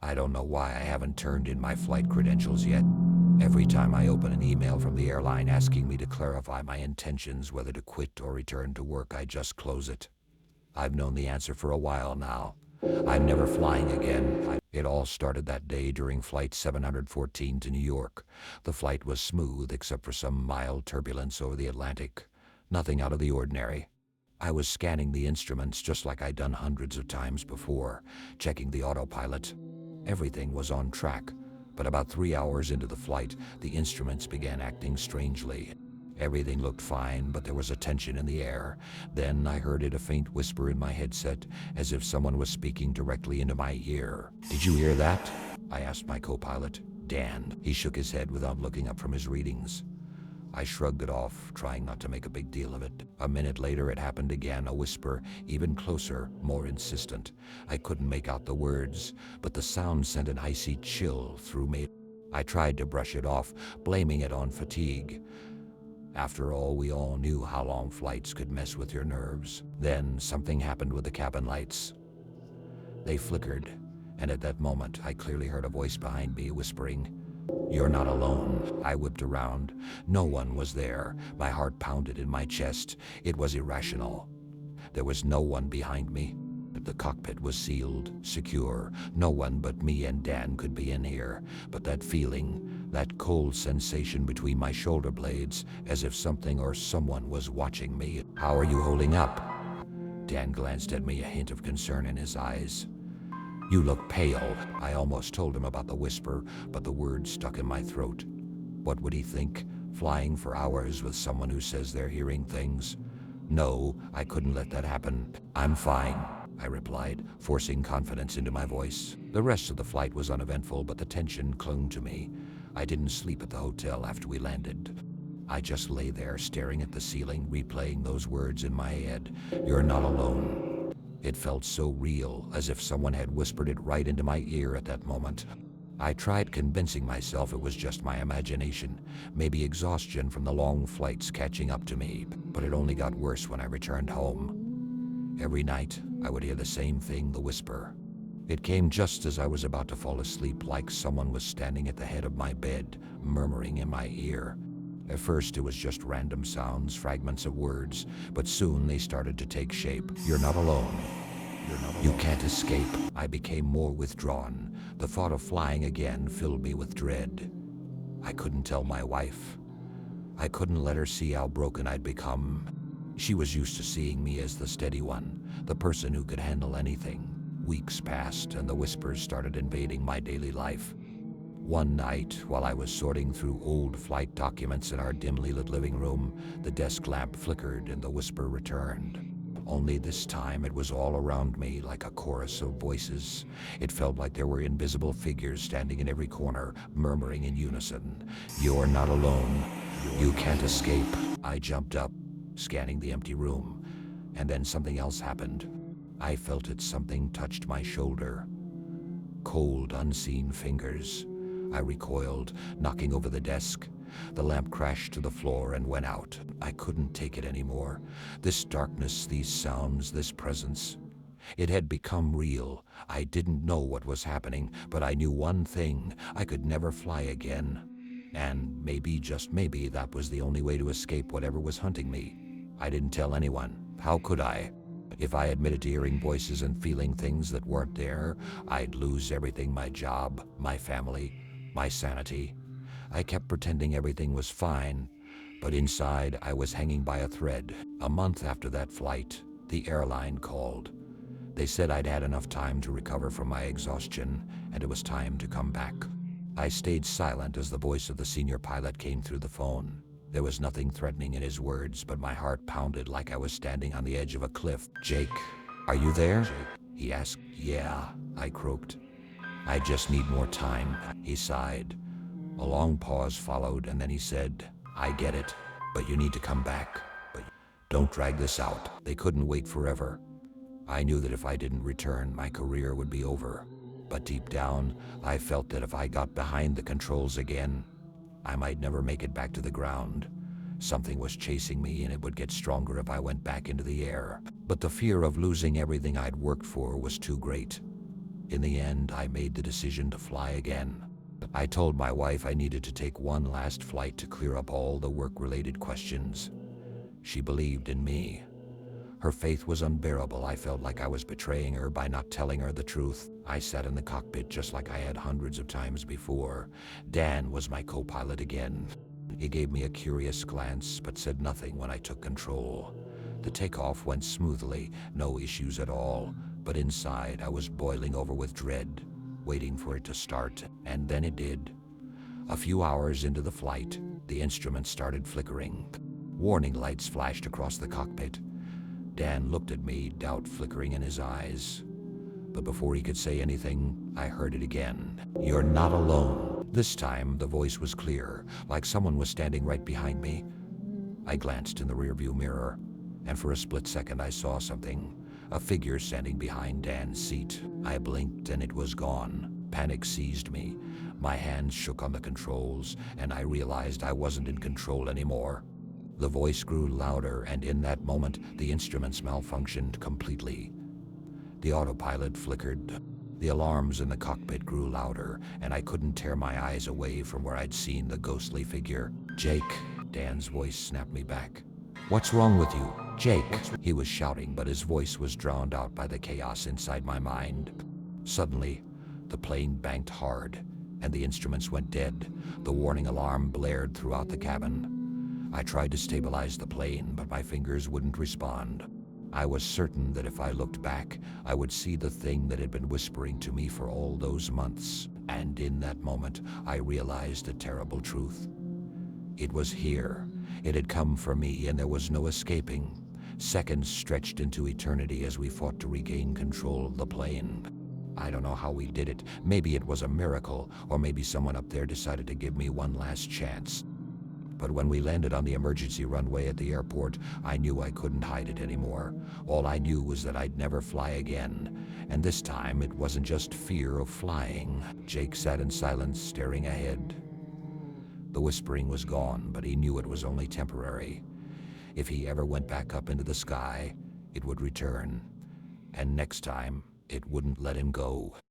I don't know why I haven't turned in my flight credentials yet. Every time I open an email from the airline asking me to clarify my intentions whether to quit or return to work, I just close it. I've known the answer for a while now. I'm never flying again. It all started that day during Flight 714 to New York. The flight was smooth except for some mild turbulence over the Atlantic. Nothing out of the ordinary. I was scanning the instruments just like I'd done hundreds of times before, checking the autopilot. Everything was on track, but about 3 hours into the flight, the instruments began acting strangely. Everything looked fine, but there was a tension in the air. Then I heard a faint whisper in my headset, as if someone was speaking directly into my ear. "Did you hear that?" I asked my co-pilot, Dan. He shook his head without looking up from his readings. I shrugged it off, trying not to make a big deal of it. A minute later, it happened again, a whisper, even closer, more insistent. I couldn't make out the words, but the sound sent an icy chill through me. I tried to brush it off, blaming it on fatigue. After all, we all knew how long flights could mess with your nerves. Then something happened with the cabin lights. They flickered, and at that moment, I clearly heard a voice behind me whispering, "You're not alone." I whipped around. No one was there. My heart pounded in my chest. It was irrational. There was no one behind me. The cockpit was sealed, secure. No one but me and Dan could be in here. But that feeling, that cold sensation between my shoulder blades, as if something or someone was watching me. "How are you holding up?" Dan glanced at me, a hint of concern in his eyes. "You look pale." I almost told him about the whisper, but the words stuck in my throat. What would he think? Flying for hours with someone who says they're hearing things? No, I couldn't let that happen. "I'm fine," I replied, forcing confidence into my voice. The rest of the flight was uneventful, but the tension clung to me. I didn't sleep at the hotel after we landed. I just lay there, staring at the ceiling, replaying those words in my head. "You're not alone." It felt so real, as if someone had whispered it right into my ear at that moment. I tried convincing myself it was just my imagination, maybe exhaustion from the long flights catching up to me, but it only got worse when I returned home. Every night, I would hear the same thing, the whisper. It came just as I was about to fall asleep, like someone was standing at the head of my bed, murmuring in my ear. At first, it was just random sounds, fragments of words, but soon they started to take shape. "You're not alone. You're not alone. You can't escape." I became more withdrawn. The thought of flying again filled me with dread. I couldn't tell my wife. I couldn't let her see how broken I'd become. She was used to seeing me as the steady one, the person who could handle anything. Weeks passed, and the whispers started invading my daily life. One night, while I was sorting through old flight documents in our dimly lit living room, the desk lamp flickered and the whisper returned. Only this time it was all around me, like a chorus of voices. It felt like there were invisible figures standing in every corner, murmuring in unison. "You're not alone. You can't escape." I jumped up, scanning the empty room, and then something else happened. I felt it. Something touched my shoulder. Cold, unseen fingers. I recoiled, knocking over the desk. The lamp crashed to the floor and went out. I couldn't take it anymore. This darkness, these sounds, this presence. It had become real. I didn't know what was happening, but I knew one thing: I could never fly again. And maybe, just maybe, that was the only way to escape whatever was hunting me. I didn't tell anyone. How could I? If I admitted to hearing voices and feeling things that weren't there, I'd lose everything: my job, my family, my sanity. I kept pretending everything was fine, but inside I was hanging by a thread. A month after that flight, the airline called. They said I'd had enough time to recover from my exhaustion, and it was time to come back. I stayed silent as the voice of the senior pilot came through the phone. There was nothing threatening in his words, but my heart pounded like I was standing on the edge of a cliff. "Jake, are you there?" he asked. "Yeah," I croaked. "I just need more time." He sighed. A long pause followed, and then he said, "I get it, but you need to come back. But don't drag this out." They couldn't wait forever. I knew that if I didn't return, my career would be over. But deep down, I felt that if I got behind the controls again, I might never make it back to the ground. Something was chasing me, and it would get stronger if I went back into the air. But the fear of losing everything I'd worked for was too great. In the end, I made the decision to fly again. I told my wife I needed to take one last flight to clear up all the work-related questions. She believed in me. Her faith was unbearable. I felt like I was betraying her by not telling her the truth. I sat in the cockpit just like I had hundreds of times before. Dan was my co-pilot again. He gave me a curious glance, but said nothing when I took control. The takeoff went smoothly, no issues at all, but inside I was boiling over with dread, waiting for it to start, and then it did. A few hours into the flight, the instruments started flickering. Warning lights flashed across the cockpit. Dan looked at me, doubt flickering in his eyes. But before he could say anything, I heard it again. "You're not alone." This time, the voice was clear, like someone was standing right behind me. I glanced in the rearview mirror, and for a split second I saw something. A figure standing behind Dan's seat. I blinked and it was gone. Panic seized me. My hands shook on the controls, and I realized I wasn't in control anymore. The voice grew louder, and in that moment, the instruments malfunctioned completely. The autopilot flickered. The alarms in the cockpit grew louder, and I couldn't tear my eyes away from where I'd seen the ghostly figure. "Jake," Dan's voice snapped me back. "What's wrong with you? Jake?" He was shouting, but his voice was drowned out by the chaos inside my mind. Suddenly, the plane banked hard, and the instruments went dead. The warning alarm blared throughout the cabin. I tried to stabilize the plane, but my fingers wouldn't respond. I was certain that if I looked back, I would see the thing that had been whispering to me for all those months. And in that moment, I realized a terrible truth. It was here. It had come for me, and there was no escaping. Seconds stretched into eternity as we fought to regain control of the plane. I don't know how we did it. Maybe it was a miracle, or maybe someone up there decided to give me one last chance. But when we landed on the emergency runway at the airport, I knew I couldn't hide it anymore. All I knew was that I'd never fly again. And this time, it wasn't just fear of flying. Jake sat in silence, staring ahead. The whispering was gone, but he knew it was only temporary. If he ever went back up into the sky, it would return. And next time, it wouldn't let him go.